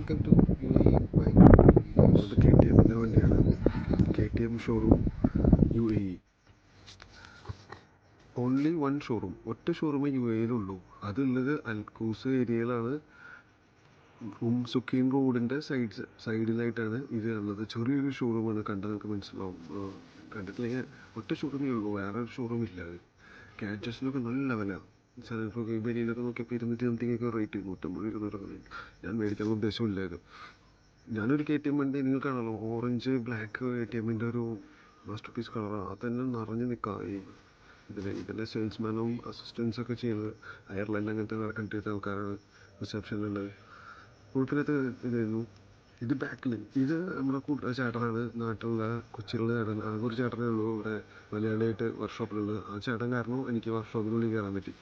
Welcome to UAE bike. ഇത് KTMൻ്റെ വണ്ടിയാണ്. KTM showroom UAE. Only one showroom, ഒറ്റ ഷോറൂമേ UAEയിലുള്ളൂ. അതുള്ളത് Al Quoz ഏരിയയിലാണ്. സുക്കീൻ റോഡിൻ്റെ സൈഡിലായിട്ടാണ് ഇത് ഉള്ളത്. ചെറിയൊരു ഷോറൂമാണ്, കണ്ടാൽ നിങ്ങൾക്ക് മനസ്സിലാവും. കണ്ടിട്ടില്ലെങ്കിൽ ഒറ്റ ഷോറൂമേ ഉള്ളൂ, വേറെ ഒരു ഷോറൂം ഇല്ല. അത് ക്യാച്ചസിനൊക്കെ നല്ല വില. ചിലപ്പോൾ വെളിയിലൊക്കെ നോക്കിയപ്പോൾ 200 സംതിങ്ങൊക്കെ റേറ്റ്, 150-200. ഞാൻ മേടിക്കാൻ ഉദ്ദേശമില്ലായിരുന്നു. ഞാനൊരു KTM വണ്ടി നിങ്ങൾക്ക് കാണാമല്ലോ, ഓറഞ്ച് ബ്ലാക്ക് KTMൻ്റെ ഒരു മാസ്റ്റർ പീസ് കളറാണ്. അതന്നെ നിറഞ്ഞു നിൽക്കുക ഈ ഇതിൻ്റെ സെയിൽസ്മാനും അസിസ്റ്റൻസൊക്കെ ചെയ്യുന്നത് അയർലൻഡ് അങ്ങനത്തെ കൺട്രീത്തെ ആൾക്കാരാണ് റിസപ്ഷനിലുള്ളത്. കുഴപ്പമില്ലാത്ത ഇതായിരുന്നു. ഇത് ബാക്കിൽ ഇത് നമ്മുടെ ചേട്ടനാണ്, നാട്ടിലുള്ള കൊച്ചിയിലുള്ള ചേട്ടൻ. ആകെ ഒരു ചേട്ടനേ ഉള്ളൂ ഇവിടെ മലയാളിയായിട്ട് വർക്ക്ഷോപ്പിലുള്ളത്. ആ ചേട്ടൻ കാരണം എനിക്ക് വർക്ക്ഷോപ്പിനുള്ളിൽ കയറാൻ പറ്റി.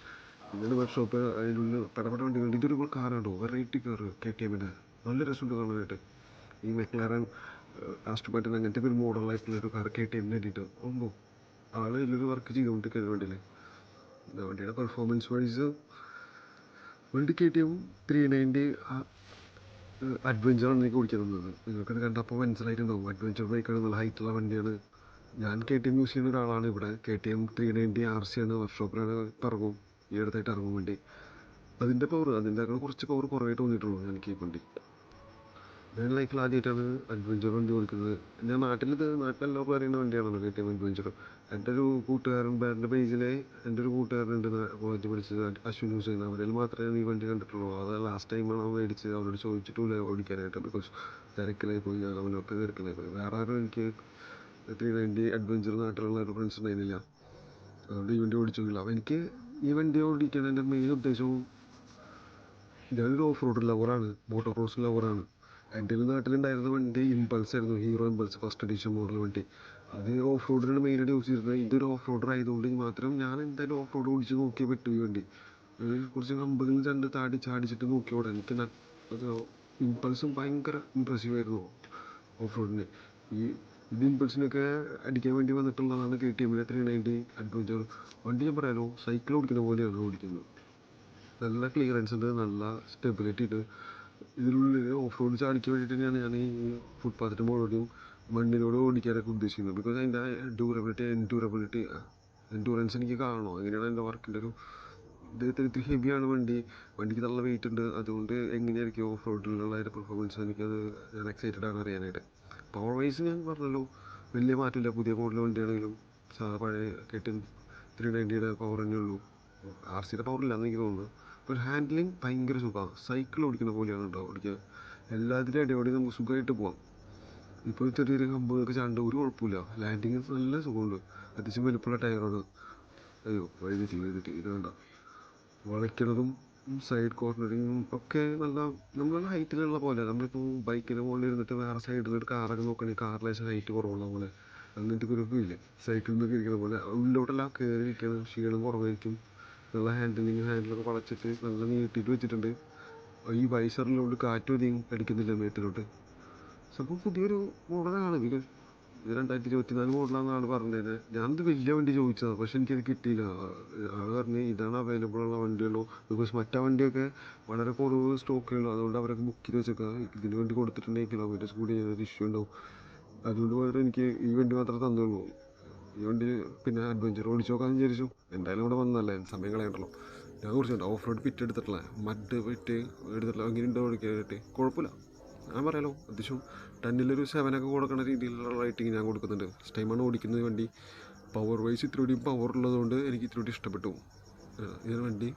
പിന്നീട് വർക്ക്ഷോപ്പ് അതിനുള്ളിൽ പടപട വണ്ടികളുണ്ട്. ഇതൊരു കാറാണോ, വെറൈറ്റി കാറ് KTMൻ്റെ, നല്ല രസമുണ്ട് കാണാനായിട്ട്. ഈ മെക്ലാരൻ ആസ്റ്റർ മാർട്ടിൻ അങ്ങനത്തെ ഒരു മോഡലായിട്ടുള്ളൊരു കാർ KTMന് വേണ്ടിയിട്ട് ഒന്നും ആൾ ഇതിലൊരു വർക്ക് ചെയ്തുകൊണ്ടിരിക്കുന്ന വണ്ടിയിൽ. വണ്ടിയുടെ പെർഫോമൻസ് വൈസ് വണ്ടി KTM 390 അഡ്വഞ്ചറാണ് എനിക്ക് ഓടിക്കാൻ തന്നത്. നിങ്ങൾക്കത് കണ്ടപ്പോൾ മനസ്സിലായിട്ടുണ്ടാവും, അഡ്വഞ്ചർ ബൈക്കാണ്, നല്ല ഹൈറ്റുള്ള വണ്ടിയാണ്. ഞാൻ KTM യൂസ് ചെയ്യുന്ന ഒരാളാണ് ഇവിടെ. KTM 390 RC ആണ്, വർക്ക്ഷോപ്പിലാണ് ഇറങ്ങും, ഈ അടുത്തായിട്ട് ഇറങ്ങും വണ്ടി. അതിൻ്റെ കുറച്ച് പവർ കുറവായിട്ട് തോന്നിയിട്ടുള്ളൂ എനിക്ക് ഈ വണ്ടി. ഞാൻ ലൈഫിൽ ആദ്യമായിട്ടാണ് അഡ്വഞ്ചർ വണ്ടി ഓടിക്കുന്നത്. ഞാൻ നാട്ടിലെല്ലാവർക്കും അറിയുന്ന വണ്ടിയാണല്ലോ KTM അഡ്വഞ്ചർ. എൻ്റെ ഒരു കൂട്ടുകാരൻ എൻ്റെ പേജിലെ എൻ്റെ ഒരു കൂട്ടുകാരനുണ്ട് കോളേജ് പഠിച്ചത്, അശ്വിൻ ഹുസൈൻ. അവരിൽ മാത്രമേ ഈ വണ്ടി കണ്ടിട്ടുള്ളൂ. അത് ലാസ്റ്റ് ടൈമാണ് അവൻ മേടിച്ച്. അവരോട് ചോദിച്ചിട്ടില്ല ഓടിക്കാനായിട്ട്, ബിക്കോസ് തിരക്കിലായി പോയി. ഞാൻ അവനൊക്കെ തിരക്കിലായി പോയി. വേറെ ആരും എനിക്ക് 390 അഡ്വഞ്ചർ നാട്ടിലുള്ള ഒരു ഫ്രണ്ട്സ് ഉണ്ടായിരുന്നില്ല. അതുകൊണ്ട് ഈ വണ്ടി ഓടിച്ചില്ല. അപ്പോൾ എനിക്ക് ഈ വണ്ടി ഓടിക്കുന്നതിൻ്റെ മെയിൻ ഉദ്ദേശവും, ഞാനൊരു ഓഫ് റോഡ് ലവറാണ്, മോട്ടോർ ക്രോസ് ലവറാണ്. എൻ്റെ നാട്ടിലുണ്ടായിരുന്ന വണ്ടി ഇമ്പൾസ് ആയിരുന്നു, hero impulse first edition model വണ്ടി. അത് ഓഫ് റോഡിനാണ് മെയിനായിട്ട് യൂസ് ചെയ്തിരുന്നത്. ഇതൊരു ഓഫ് റോഡർ ആയതുകൊണ്ട് മാത്രം ഞാൻ എന്തായാലും ഓഫ് റോഡ് ഓടിച്ച് നോക്കിയേ പറ്റൂ. ഈ വണ്ടി കുറച്ച് കമ്പുകളിൽ ചാടിച്ചിട്ട് നോക്കിയോടെ എനിക്ക് അത് ഇമ്പൾസും ഭയങ്കര ഇമ്പ്രസീവായിരുന്നു ഓഫ് റോഡിന്. ഇത് ഇമ്പൾസിനൊക്കെ അടിക്കാൻ വേണ്ടി വന്നിട്ടുള്ളതാണ് KTMൻ്റെ 390 അഡ്വഞ്ചർ വണ്ടി. ഞാൻ പറയാലോ, സൈക്കിൾ ഓടിക്കുന്ന പോലെയാണ് ഓടിക്കുന്നത്. നല്ല ക്ലിയറൻസ് ഉണ്ട്, നല്ല സ്റ്റെബിലിറ്റി ഉണ്ട്. ഇതിനുള്ളിൽ ഓഫ് റോഡ് ചാടിക്കാൻ വേണ്ടിയിട്ട് തന്നെയാണ് ഞാൻ ഈ ഫുട്പാത്തിൻ്റെ മുകളിലും മണ്ണിലൂടെ ഓടിക്കാനൊക്കെ ഉദ്ദേശിക്കുന്നത്. ബിക്കോസ് അതിൻ്റെ എൻഡൂറൻസ് എനിക്ക് കാണണോ, എങ്ങനെയാണ് എൻ്റെ വർക്കിൻ്റെ ഒരു ഇത്തിരി ഹെവിയാണ് വണ്ടി. വണ്ടിക്ക് നല്ല വെയിറ്റ് ഉണ്ട്. അതുകൊണ്ട് എങ്ങനെയായിരിക്കും ഓഫ് റോഡിലുള്ള അതിൻ്റെ പെർഫോമൻസ്, ഞാൻ എക്സൈറ്റഡ് ആണ് അറിയാനായിട്ട്. പവർ വൈസ് ഞാൻ പറഞ്ഞല്ലോ, വലിയ മാറ്റമില്ല. പുതിയ മോഡൽ വണ്ടിയാണെങ്കിലും പഴയ KTM 390യുടെ പവർ തന്നെ ഉള്ളൂ. RCയുടെ പവറില്ലാന്ന് എനിക്ക് തോന്നുന്നു. ഒരു ഹാൻഡ്ലിങ് ഭയങ്കര സുഖമാണ്, സൈക്കിൾ ഓടിക്കുന്ന പോലെയാണ് ഉണ്ടാവും ഓടിക്കുക. എല്ലാത്തിലും അടിപൊളി, നമുക്ക് സുഖമായിട്ട് പോകാം. ഇപ്പോൾ ചെറിയൊരു കമ്പൊക്കെ ചാണ്ട് ഒരു കുഴപ്പമില്ല. ലാൻഡിങ് നല്ല സുഖമുണ്ട്. അത്യാവശ്യം വലുപ്പമുള്ള ടയറാണ്. അയ്യോ വഴുതിട്ട് ഇത് വേണ്ട. വളയ്ക്കുന്നതും സൈഡ് കോർണറിങ്ങും ഒക്കെ നല്ല ഹൈറ്റിലുള്ള പോലെ. നമ്മളിപ്പോൾ ബൈക്കിൻ്റെ മുകളിൽ ഇരുന്നിട്ട് വേറെ സൈഡിൽ ഒരു കാറൊക്കെ നോക്കുകയാണെങ്കിൽ കാറിലേശം ഹൈറ്റ് കുറവുള്ള പോലെ അങ്ങനത്തെ കുഴപ്പമില്ല. സൈക്കിളിൽ നിന്നൊക്കെ ഇരിക്കുന്ന പോലെ ഉള്ളിലോട്ടെല്ലാം കയറി ഇരിക്കണം, ക്ഷീണം കുറവായിരിക്കും. നല്ല ഹാൻഡിലൊക്കെ വളച്ചിട്ട് നല്ല നീട്ടിയിട്ട് വെച്ചിട്ടുണ്ട്. ഈ വൈസറിലോട്ട് കാറ്റും അധികം അടിക്കുന്നില്ല മേത്തിലോട്ട്. സംഭവം പുതിയൊരു മോഡലാണ്. ബിക്കോസ് ഇത് 2024 മോഡലാണെന്നാണ് പറഞ്ഞത്. ഞാനത് വലിയ വണ്ടി ചോദിച്ചതാണ്, പക്ഷെ എനിക്കത് കിട്ടിയില്ല. ആൾ പറഞ്ഞ് ഇതാണ് അവൈലബിൾ ഉള്ള വണ്ടിയുള്ളൂ. ബിക്കോസ് മറ്റേ വണ്ടിയൊക്കെ വളരെ കുറവ് സ്റ്റോക്കുള്ളൂ. അതുകൊണ്ട് അവരൊക്കെ ബുക്ക് ചെയ്ത് വെച്ചേക്കാം. ഇതിന് വേണ്ടി കൊടുത്തിട്ടുണ്ടെങ്കിൽ കിലോമീറ്റേഴ്സ് കൂടി ഒരു ഇഷ്യൂ ഉണ്ടാവും. അതുകൊണ്ട് മാത്രം എനിക്ക് ഈ വണ്ടി മാത്രമേ തന്നുള്ളൂ. ഈ വണ്ടി പിന്നെ അഡ്വഞ്ചർ ഓടിച്ച് നോക്കാമെന്ന് വിചാരിച്ചു. എന്തായാലും ഇവിടെ വന്നല്ലേ, സമയം കളയണ്ടല്ലോ. ഞാൻ കുറച്ചുണ്ട് ഓഫ് റോഡ് പിറ്റ് എടുത്തിട്ടുള്ള മഡ് പിറ്റ് എടുത്തിട്ടുള്ള. എങ്ങനെയുണ്ടോ ഓടിക്കാനായിട്ട് കുഴപ്പമില്ല. ഞാൻ പറയാലോ, അത്യാവശ്യം 10-ഒരു 7 കൊടുക്കുന്ന രീതിയിലുള്ള റേറ്റിംഗ് ഞാൻ കൊടുക്കുന്നുണ്ട്. ഫസ്റ്റ് ടൈമാണ് ഓടിക്കുന്നത് വണ്ടി. പവർ വൈസ് ഇത്തിരി പവർ ഉള്ളതുകൊണ്ട് എനിക്ക് ഇത്തിരി ഇഷ്ടപ്പെട്ടു ഈ വണ്ടി.